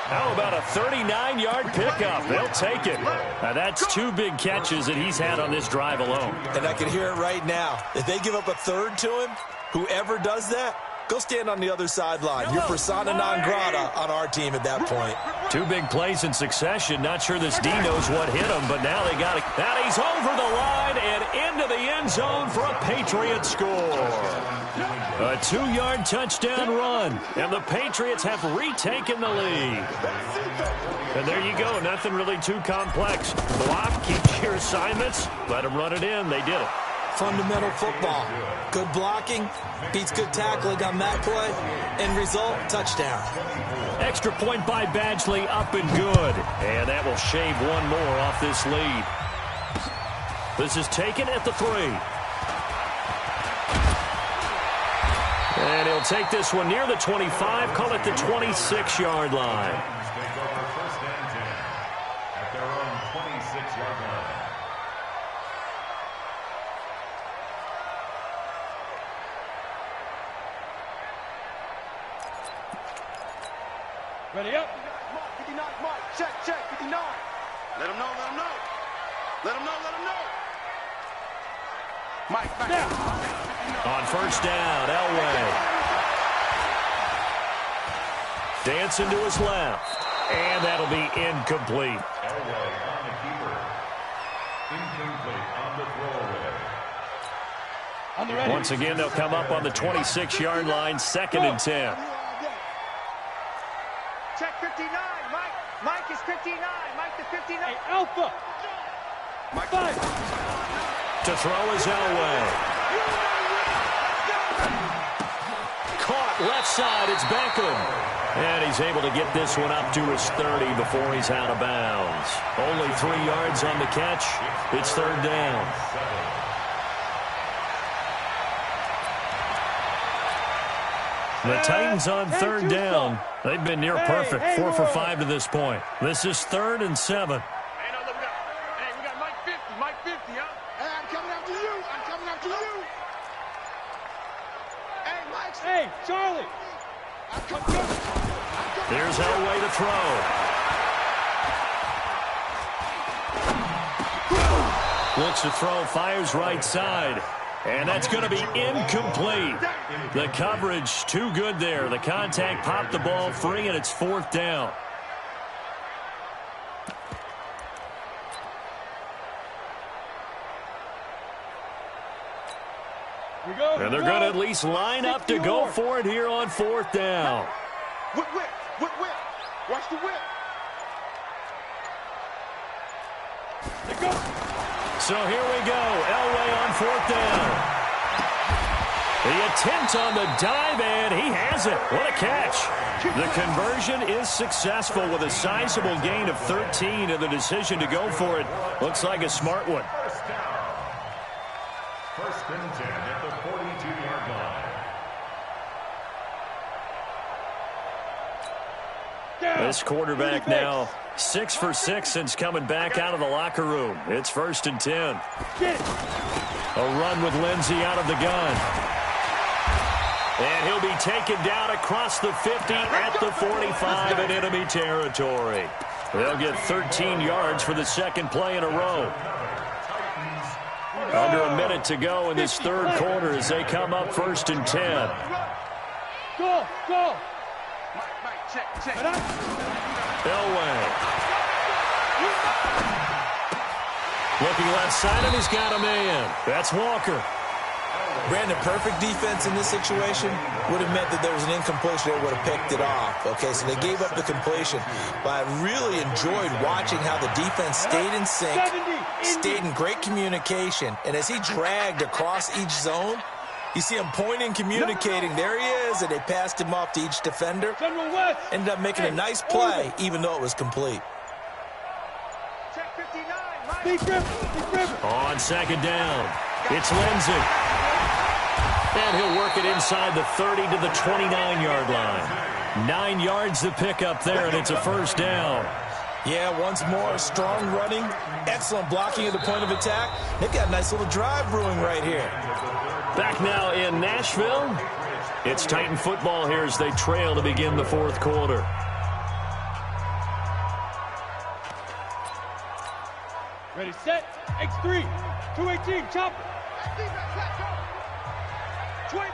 How about a 39-yard pickup? They'll take it. Now, that's 2 big catches that he's had on this drive alone. And I can hear it right now. If they give up a 3rd to him, whoever does that, go stand on the other sideline. You're persona non grata on our team at that point. 2 big plays in succession. Not sure this D knows what hit him, but now they got it. Now he's over the line and into the end zone for a Patriot score. A 2-yard touchdown run, and the Patriots have retaken the lead. And there you go. Nothing really too complex. Block, keep your assignments, let them run it in. They did it. Fundamental football. Good blocking, beats good tackling on that play. End result, touchdown. Extra point by Badgley, up and good. And that will shave one more off this lead. This is taken at the 3. And he'll take this one near the 25, call it the 26-yard line. Take over 1st and 10 at their own 26-yard line. Ready up. 59, Mike. Check, 59. Let him know. Let him know. Mike, back. Now. On first down, Elway. Dancing to his left. And that'll be incomplete. Elway on the keeper. Incomplete on the throwaway. Once again, they'll come up on the 26-yard line, 2nd and 10. Check 59, Mike. Mike is 59. Mike the 59. Hey, Alpha. Mike. 5. To throw is Elway. Caught left side. It's Beckham. And he's able to get this one up to his 30 before he's out of bounds. Only 3 yards on the catch. It's 3rd down. The Titans on 3rd down. They've been near perfect, 4 for 5 to this point. This is 3rd and 7. Hey, no, look, we got Mike 50. Mike 50, huh? Hey, I'm coming after you. I'm coming after you. Hey, Mike. Hey, Charlie. I'm coming. Here's Elway to throw. Looks to throw, fires right side. And that's going to be incomplete. The coverage too good there. The contact popped the ball free, and it's 4th down. And they're going to at least line up to go for it here on 4th down. Whip. Watch the whip. So here we go. Elway on 4th down. The attempt on the dive, and he has it. What a catch. The conversion is successful with a sizable gain of 13, and the decision to go for it looks like a smart one. First down. 1st and 10 at the 42-yard line. This quarterback now 6 for 6 since coming back out of the locker room. It's 1st and 10. A run with Lindsey out of the gun. And he'll be taken down across the 50 at the 45 in enemy territory. They'll get 13 yards for the 2nd play in a row. Under a minute to go in this 3rd quarter as they come up 1st and 10. Go. Mike, check. Elway. Looking left side, and he's got a man. That's Walker. Brandon, perfect defense in this situation would have meant that there was an incompletion. They would have picked it off. Okay, so they gave up the completion. But I really enjoyed watching how the defense stayed in sync, stayed in great communication. And as he dragged across each zone, you see him pointing, communicating. There he is, and they passed him off to each defender. Ended up making a nice play, even though it was complete. Check 59, Mike. On 2nd down, it's Lindsey. And he'll work it inside the 30 to the 29-yard line. 9 yards to pick up there, and it's a 1st down. Yeah, once more, strong running, excellent blocking at the point of attack. They've got a nice little drive brewing right here. Back now in Nashville, it's Titan football here as they trail to begin the 4th quarter. Ready, set, X3, 218, chopper. 25,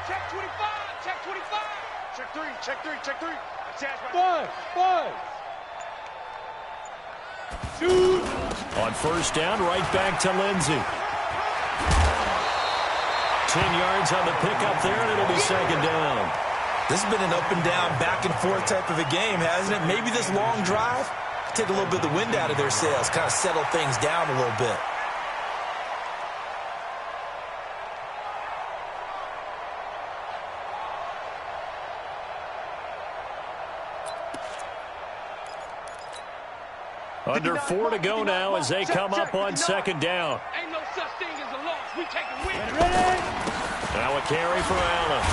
check 25, check 25. Check 3. Five. Shoot. On 1st down, right back to Lindsey. 10 yards on the pickup there, and it'll be 2nd down. This has been an up and down, back and forth type of a game, hasn't it? Maybe this long drive take a little bit of the wind out of their sails, kind of settle things down a little bit. Under 4 to go now as they come up on 2nd down. Ain't no such thing as a loss. We take a win. Now a carry for Allen.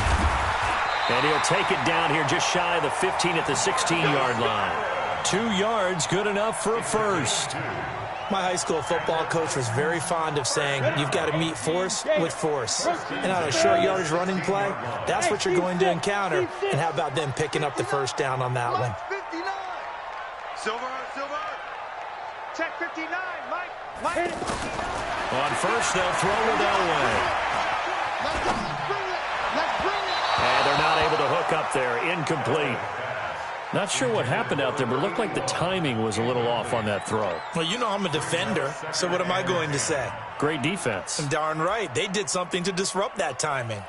And he'll take it down here just shy of the 15 at the 16-yard line. 2 yards, good enough for a 1st. My high school football coach was very fond of saying, you've got to meet force with force. And on a short yardage running play, that's what you're going to encounter. And how about them picking up the 1st down on that one? 59. Silver. Check 59, Mike. On 1st, they'll throw with Elway. And they're not able to hook up there. Incomplete. Not sure what happened out there, but it looked like the timing was a little off on that throw. Well, you know I'm a defender, so what am I going to say? Great defense. Darn right. They did something to disrupt that timing.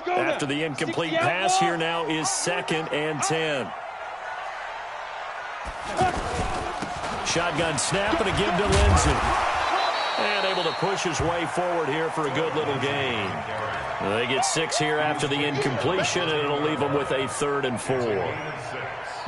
After the incomplete pass, here now is 2nd and 10. Shotgun snap and a give to Lindsey. And able to push his way forward here for a good little gain. They get 6 here after the incompletion, and it'll leave them with a 3rd and 4.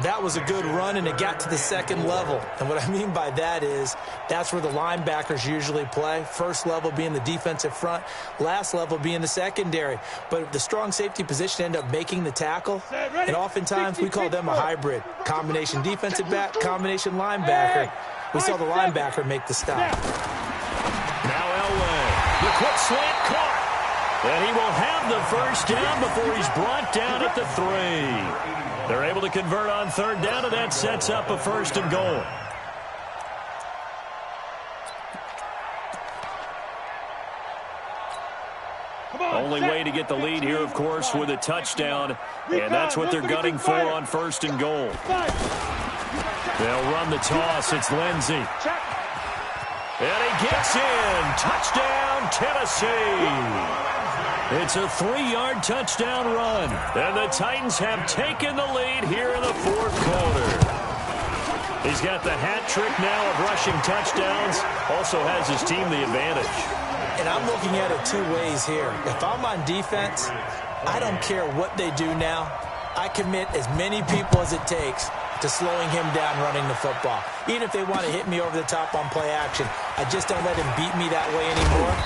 That was a good run, and it got to the 2nd level. And what I mean by that is that's where the linebackers usually play. First level being the defensive front, last level being the secondary. But the strong safety position ended up making the tackle, and oftentimes we call them a hybrid. Combination defensive back, combination linebacker. We saw the linebacker make the stop. Now Elway, the quick slant caught. And he will have the first down before he's brought down at the 3. They're able to convert on 3rd down, and that sets up a 1st and goal. Only way to get the lead here, of course, with a touchdown, and that's what they're gunning for on 1st and goal. They'll run the toss. It's Lindsey. And he gets in. Touchdown, Tennessee. It's a 3-yard touchdown run. And the Titans have taken the lead here in the 4th quarter. He's got the hat trick now of rushing touchdowns. Also has his team the advantage. And I'm looking at it 2 ways here. If I'm on defense, I don't care what they do now. I commit as many people as it takes to slowing him down running the football. Even if they want to hit me over the top on play action, I just don't let him beat me that way anymore.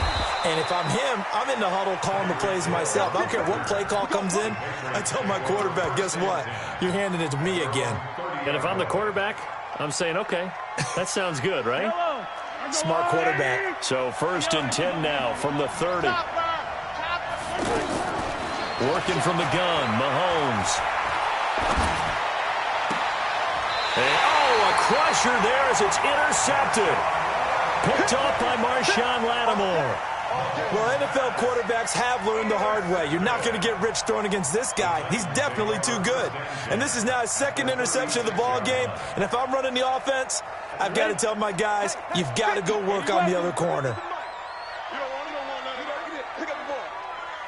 And if I'm him, I'm in the huddle calling the plays myself. I don't care what play call comes in. I tell my quarterback, guess what? You're handing it to me again. And if I'm the quarterback, I'm saying, okay, that sounds good, right? Smart quarterback. So 1st and 10 now from the 30. Working from the gun, Mahomes. And, a crusher there as it's intercepted. Picked off by Marshawn Lattimore. Well, NFL quarterbacks have learned the hard way. You're not going to get rich throwing against this guy. He's definitely too good. And this is now his 2nd interception of the ball game. And if I'm running the offense, I've got to tell my guys, you've got to go work on the other corner.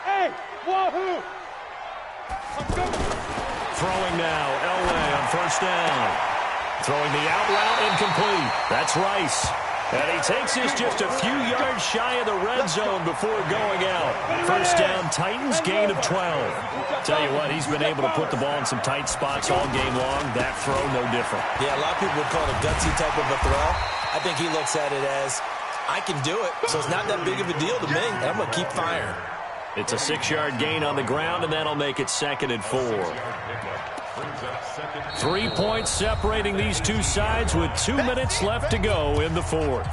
Hey, wahoo! Throwing now, Elway on 1st down. Throwing the out route, incomplete. That's Rice. And he takes this just a few yards shy of the red zone before going out. 1st down, Titans, gain of 12. Tell you what, he's been able to put the ball in some tight spots all game long. That throw, no different. Yeah, a lot of people would call it a gutsy type of a throw. I think he looks at it as, I can do it, so it's not that big of a deal to me. I'm going to keep firing. It's a 6-yard gain on the ground, and that'll make it 2nd and 4. 3 points separating these two sides with 2 minutes left to go in the 4th.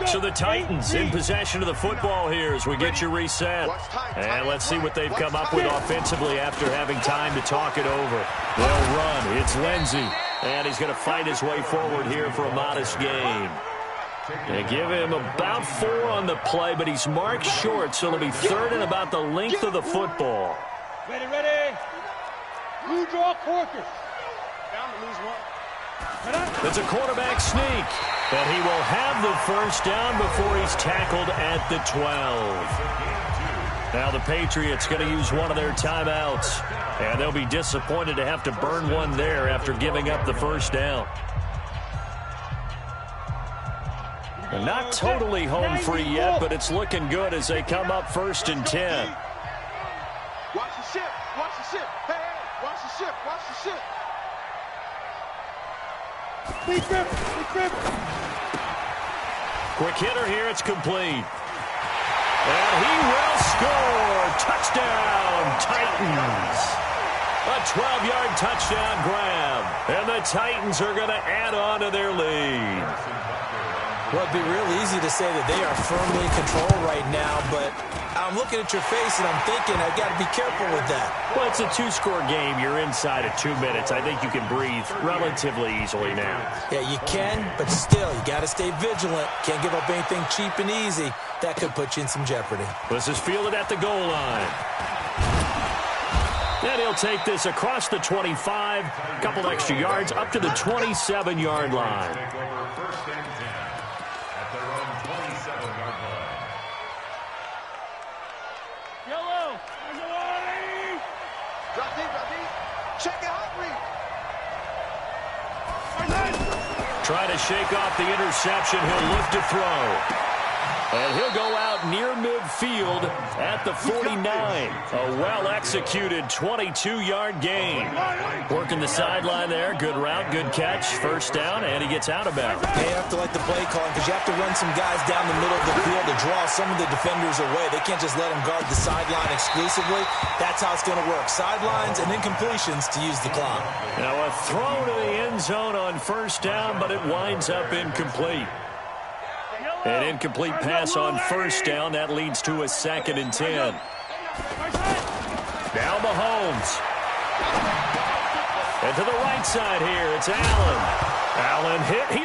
So the Titans in possession of the football here as we get you reset. And let's see what they've come up with offensively after having time to talk it over. They'll run. It's Lindsey. And he's going to fight his way forward here for a modest gain. They give him about 4 on the play, but he's marked short, so it'll be 3rd and about the length of the football. Ready, ready. Blue draw quarters. Down to lose 1. It's a quarterback sneak, and he will have the 1st down before he's tackled at the 12. Now the Patriots going to use one of their timeouts, and they'll be disappointed to have to burn one there after giving up the 1st down. They're not totally home free yet, but it's looking good as they come up 1st and 10. Watch the ship. Watch the ship. Hey, hey, watch the ship. Watch the ship. Big grip. Big grip. Quick hitter here. It's complete. And he will score. Touchdown, Titans. A 12-yard touchdown grab. And the Titans are going to add on to their lead. Well, it'd be real easy to say that they are firmly in control right now, but I'm looking at your face and I'm thinking I've got to be careful with that. Well, it's a two-score game. You're inside of 2 minutes. I think you can breathe relatively easily now. Yeah, you can, but still, you got to stay vigilant. Can't give up anything cheap and easy. That could put you in some jeopardy. This is fielded at the goal line. And he'll take this across the 25, a couple extra yards, up to the 27-yard line. Take over first and 10 at their own 27-yard line. Yellow. Drop deep. Check it out, read. Try to shake off the interception. He'll look to throw. And he'll go out near midfield at the 49. A well-executed 22-yard gain. Working the sideline there. Good route, good catch. First down, and he gets out of bounds. You have to like the play calling because you have to run some guys down the middle of the field to draw some of the defenders away. They can't just let them guard the sideline exclusively. That's how it's going to work. Sidelines and incompletions to use the clock. Now a throw to the end zone on first down, but it winds up incomplete. An incomplete pass on first down. That leads to a 2nd and 10. Now Mahomes. And to the right side here, it's Allen. Allen hit. He